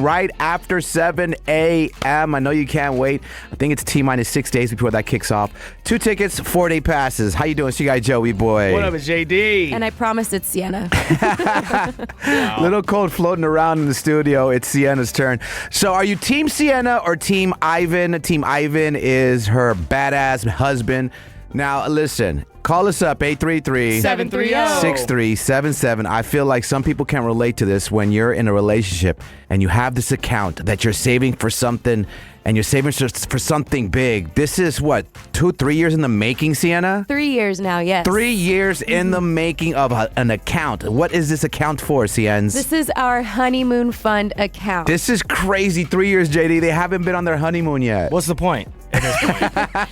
right after 7 a.m. I know you can't wait. I think it's T-minus 6 days before that kicks off. 2 tickets, 4-day passes. How you doing? See you guys, Joey boy. What up, it's JD? And I promise it's Sienna. Wow. Little cold floating around in the studio. It's Sienna's turn. So are you Team Sienna or Team Ivan? Team Ivan is her badass husband. Now, listen. Call us up, 833-730-6377. I feel like some people can relate to this when you're in a relationship and you have this account that you're saving for something and you're saving for something big. This is what, 2-3 years in the making, Sienna? 3 years now, yes. 3 years in the making of an account. What is this account for, Sienna? This is our honeymoon fund account. This is crazy. 3 years, JD. They haven't been on their honeymoon yet. What's the point at this point?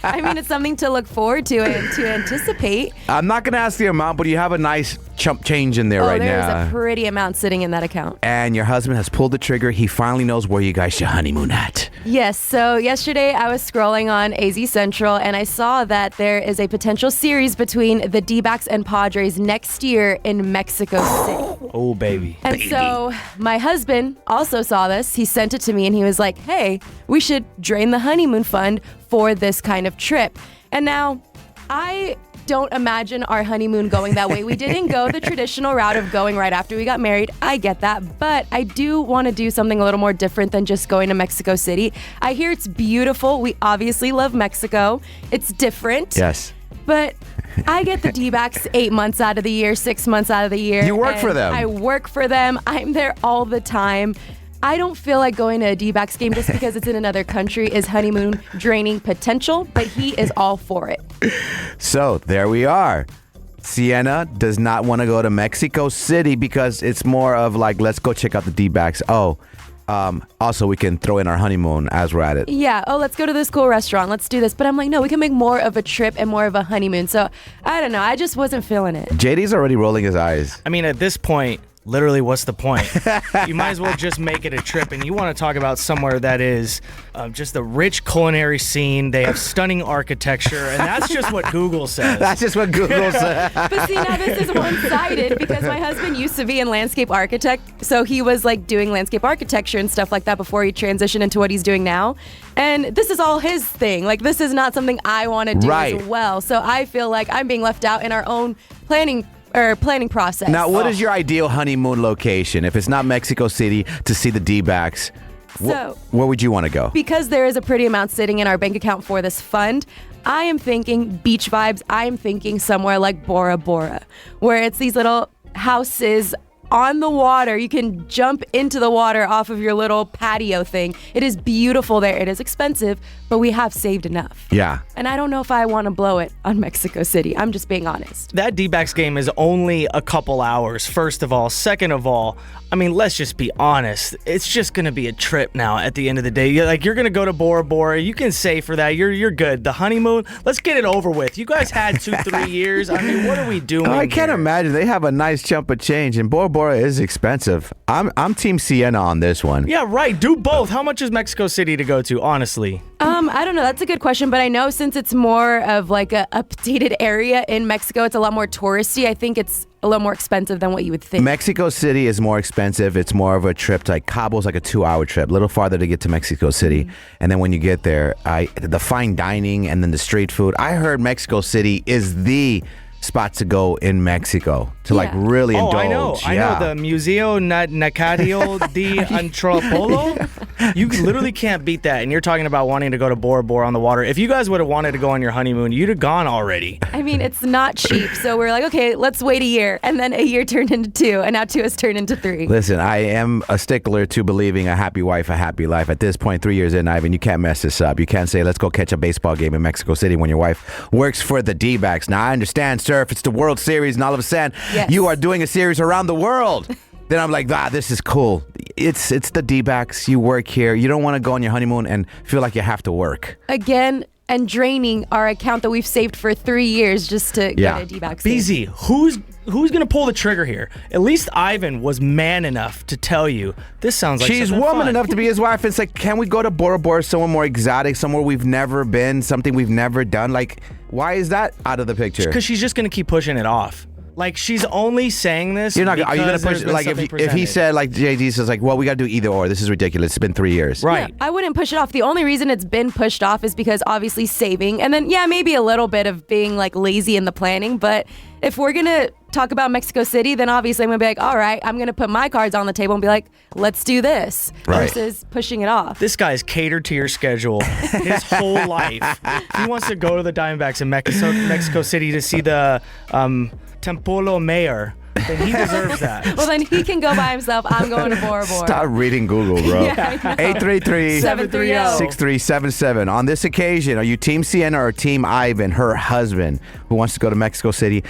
I mean, it's something to look forward to and to anticipate. I'm not going to ask the amount, but you have a nice chump change in there right now. There's a pretty amount sitting in that account. And your husband has pulled the trigger. He finally knows where you guys should honeymoon at. Yes. So yesterday I was scrolling on AZ Central and I saw that there is a potential series between the D-backs and Padres next year in Mexico City. Oh, baby. And so my husband also saw this. He sent it to me and he was like, hey, we should drain the honeymoon fund for this kind of trip. And now I don't imagine our honeymoon going that way. We didn't go the traditional route of going right after we got married. I get that. But I do want to do something a little more different than just going to Mexico City. I hear it's beautiful. We obviously love Mexico. It's different. Yes. But I get the D-backs 8 months out of the year, 6 months out of the year. You work for them. I work for them. I'm there all the time. I don't feel like going to a D-backs game just because it's in another country is honeymoon draining potential, but he is all for it. So there we are. Sienna does not want to go to Mexico City because it's more of like, let's go check out the D-backs. Also, we can throw in our honeymoon as we're at it. Yeah. Oh, let's go to this cool restaurant. Let's do this. But I'm like, no, we can make more of a trip and more of a honeymoon. So I don't know. I just wasn't feeling it. JD's already rolling his eyes. I mean, at this point, literally, what's the point? You might as well just make it a trip. And you want to talk about somewhere that is just a rich culinary scene. They have stunning architecture. And that's just what Google says. That's just what Google says. But see, now this is one-sided because my husband used to be in landscape architect. So he was like doing landscape architecture and stuff like that before he transitioned into what he's doing now. And this is all his thing. Like, this is not something I want to do as well. So I feel like I'm being left out in our own planning process. Now, what is your ideal honeymoon location? If it's not Mexico City to see the D-backs, where would you want to go? Because there is a pretty amount sitting in our bank account for this fund, I am thinking beach vibes. I am thinking somewhere like Bora Bora, where it's these little houses on the water. You can jump into the water off of your little patio thing. It is beautiful there. It is expensive, but we have saved enough. Yeah. And I don't know if I want to blow it on Mexico City. I'm just being honest. That D-backs game is only a couple hours, first of all. Second of all, I mean, let's just be honest. It's just going to be a trip now at the end of the day. You're going to go to Bora Bora. You can save for that. You're good. The honeymoon, let's get it over with. You guys had 2-3 years. I mean, what are we doing I can't imagine. They have a nice chunk of change, and Bora Bora is expensive. I'm Team Sienna on this one. Yeah, right. Do both. How much is Mexico City to go to, honestly? I don't know. That's a good question, but I know since it's more of like a updated area in Mexico, it's a lot more touristy. I think it's a little more expensive than what you would think. Mexico City is more expensive. It's more of a trip to like Cabo's like a 2-hour trip, a little farther to get to Mexico City. And then when you get there, the fine dining and then the street food. I heard Mexico City is the spot to go in Mexico to like really indulge. I know the Museo Nacario de Antropolo. You literally can't beat that. And you're talking about wanting to go to Bora Bora on the water. If you guys would have wanted to go on your honeymoon, you'd have gone already. I mean, it's not cheap. So we're like, okay, let's wait a year. And then a year turned into 2. And now 2 has turned into 3. Listen, I am a stickler to believing a happy wife, a happy life. At this point, 3 years in, Ivan, you can't mess this up. You can't say, let's go catch a baseball game in Mexico City when your wife works for the D-backs. Now, I understand, sir, if it's the World Series and all of a sudden you are doing a series around the world, then I'm like, this is cool. It's the D-backs. You work here. You don't want to go on your honeymoon and feel like you have to work. Again, and draining our account that we've saved for 3 years just to get a D-backs. BZ, who's going to pull the trigger here? At least Ivan was man enough to tell you, this sounds like she's woman fun. enough to be his wife. It's like, can we go to Bora Bora, somewhere more exotic, somewhere we've never been, something we've never done? Like, why is that out of the picture? Because she's just going to keep pushing it off. Like, she's only saying this. You're not. Are you gonna because push? there's been Like, something if he presented. said, like JD says, like, well, we got to do either or. This is ridiculous. It's been 3 years. Right. Yeah, I wouldn't push it off. The only reason it's been pushed off is because obviously saving, and then maybe a little bit of being like lazy in the planning. But if we're gonna talk about Mexico City, then obviously I'm gonna be like, all right, I'm gonna put my cards on the table and be like, let's do this, Right. versus pushing it off. This guy's catered to your schedule his whole life. He wants to go to the Diamondbacks in Mexico City to see the Tempolo Mayor. Then he deserves that. Well, then he can go by himself. I'm going to Bora Bora. Stop reading Google, bro. Yeah, I know. 833 730. 6377. On this occasion, are you Team Sienna or Team Ivan, her husband, who wants to go to Mexico City?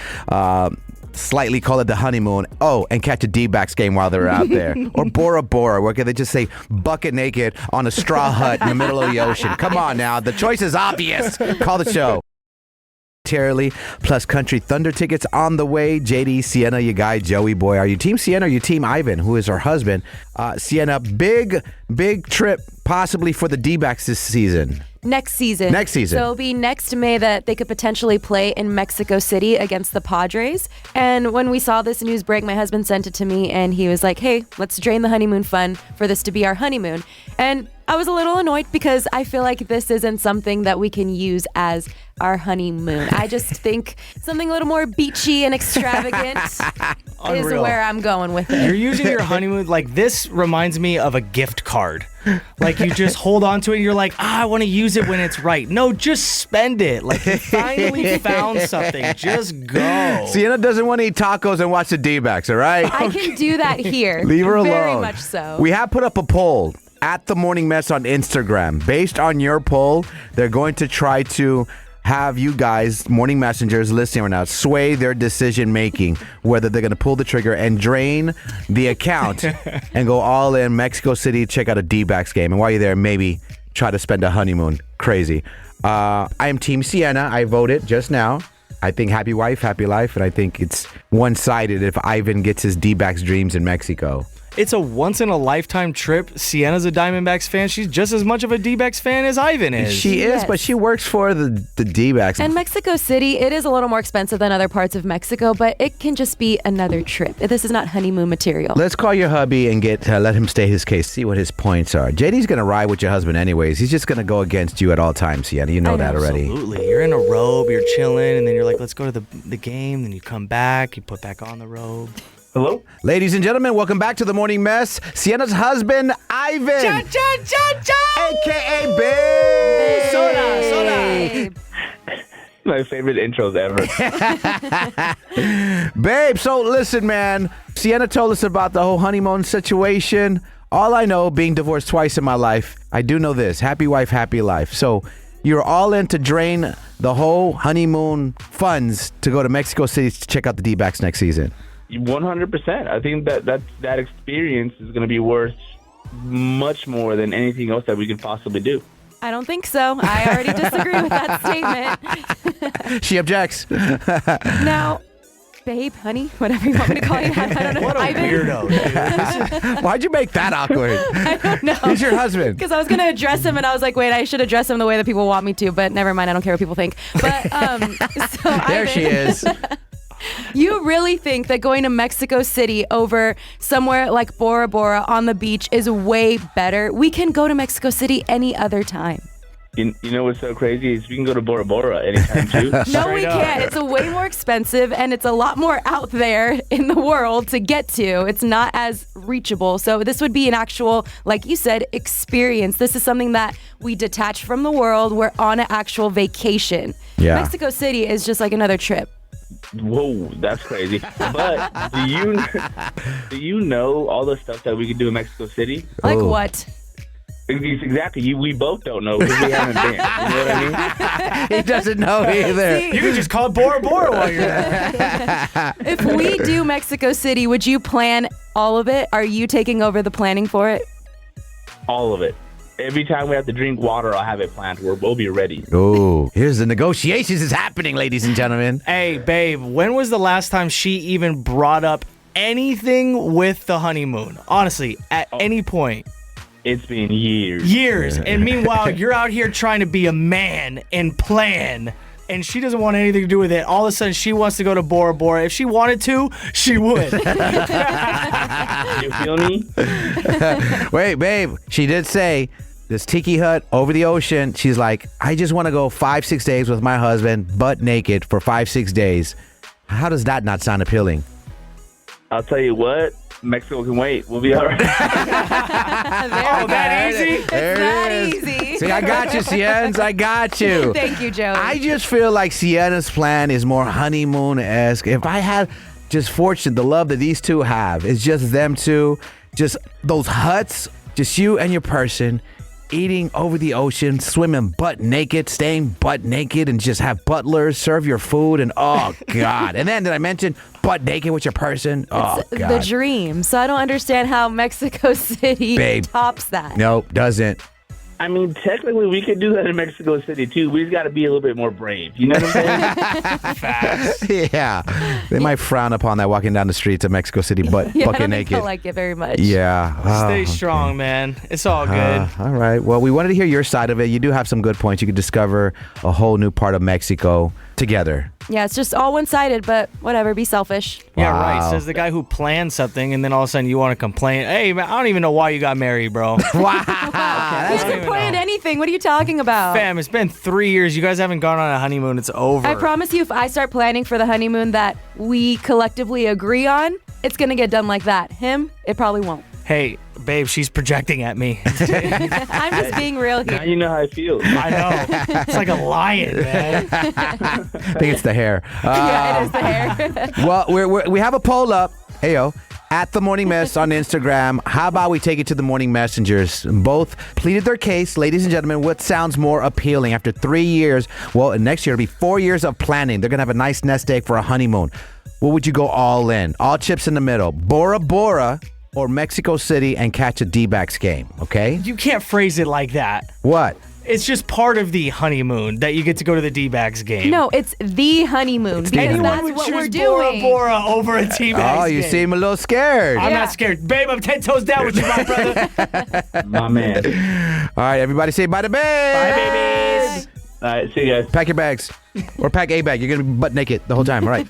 Slightly call it the honeymoon. Oh, and catch a D-backs game while they're out there. Or Bora Bora, where can they just say bucket naked on a straw hut in the middle of the ocean? Come on now. The choice is obvious. Call the show. Momentarily, plus country thunder tickets on the way. JD, Sienna, you guy, Joey boy. Are you Team Sienna or you Team Ivan, who is her husband? Sienna, big trip possibly for the D-backs this season. Next season. So it'll be next May that they could potentially play in Mexico City against the Padres. And when we saw this news break, my husband sent it to me and he was like, hey, let's drain the honeymoon fund for this to be our honeymoon. And I was a little annoyed because I feel like this isn't something that we can use as our honeymoon. I just think something a little more beachy and extravagant is Unreal. where I'm going with You're it. using your honeymoon, like, this reminds me of a gift card. Like, you just hold on to it and you're like, I want to use it when it's right. No, just spend it. Like, you finally found something. Just go. Sienna doesn't want to eat tacos and watch the D-backs, all right? I can do that here. Leave her alone. Very much so. We have put up a poll at The Morning Mess on Instagram. Based on your poll, they're going to try to have you guys, morning messengers listening right now, sway their decision making, whether they're going to pull the trigger and drain the account and go all in Mexico City, check out a D-backs game. And while you're there, maybe try to spend a honeymoon. Crazy. I am Team Sienna. I voted just now. I think happy wife, happy life. And I think it's one-sided if Ivan gets his D-backs dreams in Mexico. It's a once-in-a-lifetime trip. Sienna's a Diamondbacks fan. She's just as much of a D-backs fan as Ivan is. She is, Yes. but she works for the D-backs. And Mexico City, it is a little more expensive than other parts of Mexico, but it can just be another trip. This is not honeymoon material. Let's call your hubby and let him state his case, see what his points are. JD's going to ride with your husband anyways. He's just going to go against you at all times, Sienna. You know I that know. already. Absolutely. You're in a robe, you're chilling, and then you're like, let's go to the game. Then you come back, you put back on the robe. Hello? Ladies and gentlemen, welcome back to The Morning Mess. Sienna's husband, Ivan, a.k.a. Babe. Soda. My favorite intros ever. Babe, so listen, man. Sienna told us about the whole honeymoon situation. All I know, being divorced twice in my life, I do know this. Happy wife, happy life. So you're all in to drain the whole honeymoon funds to go to Mexico City to check out the D-backs next season. 100%. I think that experience is going to be worth much more than anything else that we could possibly do. I don't think so. I already disagree with that statement. She objects. Now, babe, honey, whatever you want me to call you. I don't know. What a Ivan? weirdo, dude. Why'd you make that awkward? I don't know. He's your husband. Because I was going to address him and I was like, wait, I should address him the way that people want me to, but never mind. I don't care what people think. But, so There Ivan, she is. You really think that going to Mexico City over somewhere like Bora Bora on the beach is way better? We can go to Mexico City any other time. You know what's so crazy is we can go to Bora Bora anytime too. No, Straight we up. can't. It's a way more expensive and it's a lot more out there in the world to get to. It's not as reachable. So this would be an actual, like you said, experience. This is something that we detach from the world. We're on an actual vacation. Yeah. Mexico City is just like another trip. Whoa, that's crazy. But do you know all the stuff that we could do in Mexico City? Like Oh. what? Exactly. We both don't know because we haven't been. You know what I mean? He doesn't know either. You can just call it Bora Bora while you're there. If we do Mexico City, would you plan all of it? Are you taking over the planning for it? All of it. Every time we have to drink water, I'll have it planned. We'll be ready. Oh, here's the negotiations is happening, ladies and gentlemen. Hey, babe, when was the last time she even brought up anything with the honeymoon? Honestly, at any point. It's been years. Years. And meanwhile, you're out here trying to be a man and plan and she doesn't want anything to do with it. All of a sudden, she wants to go to Bora Bora. If she wanted to, she would. You feel me? Wait, babe. She did say this tiki hut over the ocean. She's like, I just want to go 5-6 days with my husband, butt naked for 5-6 days. How does that not sound appealing? I'll tell you what. Mexico can wait. We'll be all right. Oh, that easy? It's that easy. See, I got you, Siennes. I got you. Thank you, Joey. I just feel like Sienna's plan is more honeymoon-esque. If I had just fortune, the love that these two have, it's just them two, just those huts, just you and your person, eating over the ocean, swimming butt naked, staying butt naked, and just have butlers serve your food, and oh, God. And then, did I mention butt naked with your person? Oh, It's God. the dream. So I don't understand how Mexico City Babe. tops that. Nope, doesn't. I mean, technically, we could do that in Mexico City, too. We just got to be a little bit more brave. You know what I'm saying? Facts. Yeah. They might frown upon that walking down the streets of Mexico City, butt Yeah, I bucket don't naked. feel like it very much. Yeah. Stay Oh, strong, man. It's all good. all right. Well, we wanted to hear your side of it. You do have some good points. You could discover a whole new part of Mexico together. Yeah, it's just all one-sided, but whatever, be selfish. Yeah, Wow. right. Says the guy who planned something, and then all of a sudden you want to complain. Hey, man, I don't even know why you got married, bro. Who don't hasn't even planned know. anything? What are you talking about? Fam, it's been 3 years. You guys haven't gone on a honeymoon. It's over. I promise you, if I start planning for the honeymoon that we collectively agree on, it's going to get done like that. Him, it probably won't. Hey, babe, she's projecting at me. I'm just being real Now here. you know how I feel. I know. It's like a lion, man. I think it's the hair. Yeah, it is the hair. Well, we have a poll up. Heyo. At The Morning Mess on Instagram. How about we take it to the Morning Messengers? Both pleaded their case. Ladies and gentlemen, what sounds more appealing after 3 years? Well, next year it'll be 4 years of planning. They're going to have a nice nest egg for a honeymoon. What would you go all in? All chips in the middle. Bora Bora or Mexico City and catch a D-backs game, okay? You can't phrase it like that. What? It's just part of the honeymoon that you get to go to the D-backs game. No, it's the honeymoon because Anyone that's would what choose we're Bora doing. Bora over a D-backs Oh, you game. seem a little scared. I'm Yeah. not scared. Babe, I'm 10 toes down with you, my brother. My man. All right, everybody say bye to bed. Bye, babies. All right, see you guys. Pack your bags. Or pack a bag. You're going to be butt naked the whole time, all right?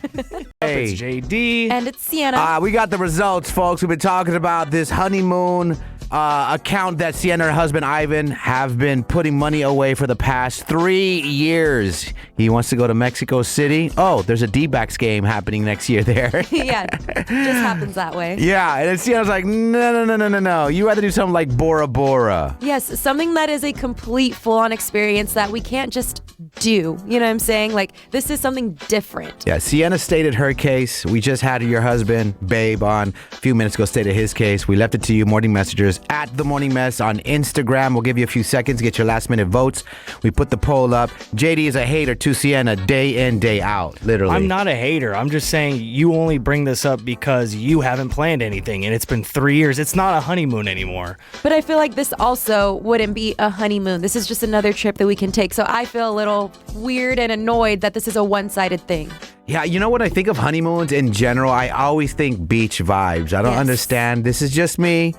It's JD. And it's Sienna. We got the results, folks. We've been talking about this honeymoon account that Sienna and her husband Ivan have been putting money away for the past 3 years. He wants to go to Mexico City. Oh, there's a D-backs game happening next year there. Yeah, just happens that way. Yeah, and then Sienna's like, no. You rather do something like Bora Bora. Yes, something that is a complete full-on experience that we can't just do. You know what I'm saying? Like, this is something different. Yeah, Sienna stated her case. We just had your husband, Babe, on a few minutes ago, stated his case. We left it to you, Morning Messengers, at The Morning Mess on Instagram. We'll give you a few seconds to get your last-minute votes. We put the poll up. JD is a hater to Sienna day in, day out, literally. I'm not a hater. I'm just saying you only bring this up because you haven't planned anything, and it's been 3 years. It's not a honeymoon anymore. But I feel like this also wouldn't be a honeymoon. This is just another trip that we can take. So I feel a little weird and annoyed that this is a one-sided thing. Yeah, you know what I think of honeymoons in general? I always think beach vibes. I don't Yes. understand. This is just me.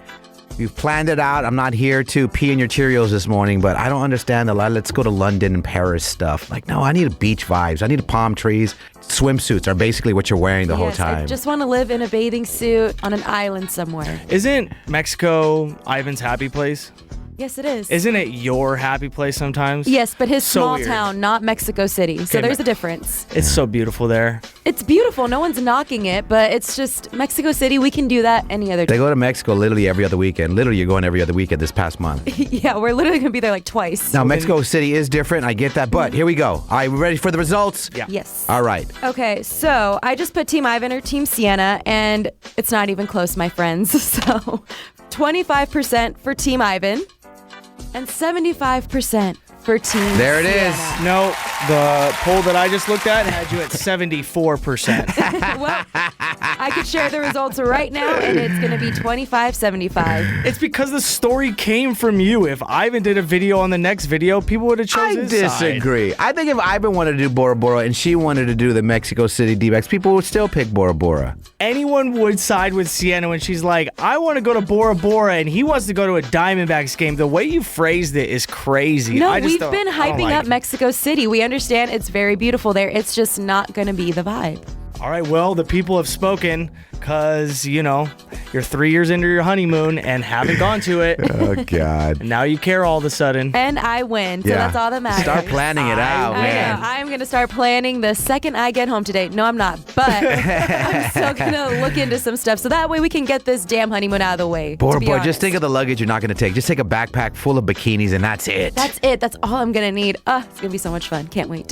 You've planned it out. I'm not here to pee in your Cheerios this morning, but I don't understand a lot. Let's go to London and Paris stuff. Like, no, I need beach vibes. I need palm trees. Swimsuits are basically what you're wearing the whole Yes, time. I just want to live in a bathing suit on an island somewhere. Isn't Mexico Ivan's happy place? Yes, it is. Isn't it your happy place sometimes? Yes, but his So small weird. town, not Mexico City. So Okay, there's a difference. It's so beautiful there. It's beautiful. No one's knocking it, but it's just Mexico City. We can do that any other They day. go to Mexico literally every other weekend. Literally, you're going every other weekend this past month. Yeah, we're literally going to be there like twice. Now, Mexico City is different. I get that. But here we go. All right, we ready for the results? Yeah. Yes. All right. Okay, so I just put Team Ivan or Team Sienna, and it's not even close, my friends. So 25% for Team Ivan and 75% for Team There it is. Sienna. No, the poll that I just looked at had you at 74%. Well, I could share the results right now, and it's going to be 25-75. It's because the story came from you. If Ivan did a video on the next video, people would have I chosen his side. disagree. I think if Ivan wanted to do Bora Bora and she wanted to do the Mexico City D-backs, people would still pick Bora Bora. Anyone would side with Sienna when she's like, I want to go to Bora Bora, and he wants to go to a Diamondbacks game. The way you phrased it is crazy. No, I just We've don't- been I don't hyping like up it. Mexico City. We understand it's very beautiful there. It's just not going to be the vibe. All right, well, the people have spoken because, you're 3 years into your honeymoon and haven't gone to it. Oh, God. And now you care all of a sudden. And I win, so that's all that matters. Start planning it out, I man. know. I'm going to start planning the second I get home today. No, I'm not. But I'm still going to look into some stuff so that way we can get this damn honeymoon out of the way. Boy, to be boy, honest. just think of the luggage you're not going to take. Just take a backpack full of bikinis and that's it. That's it. That's all I'm going to need. It's going to be so much fun. Can't wait.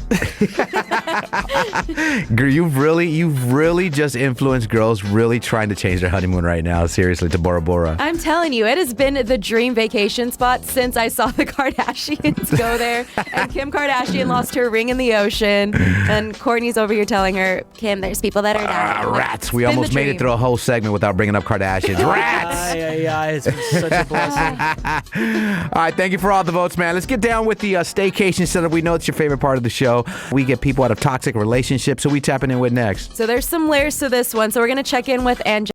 You've really just influenced girls really trying to change their honeymoon right now, seriously, to Bora Bora. I'm telling you, it has been the dream vacation spot since I saw the Kardashians go there. And Kim Kardashian lost her ring in the ocean. And Kourtney's over here telling her, Kim, there's people that are dying. Like, Rats. it's We been almost the made it dream. through a whole segment without bringing up Kardashians. Rats! It's been such a blessing. All right, thank you for all the votes, man. Let's get down with the staycation setup. We know it's your favorite part of the show. We get people out of toxic relationships, so we tapping in with next. So there's some layers to this one. So we're going to check in with Angelica.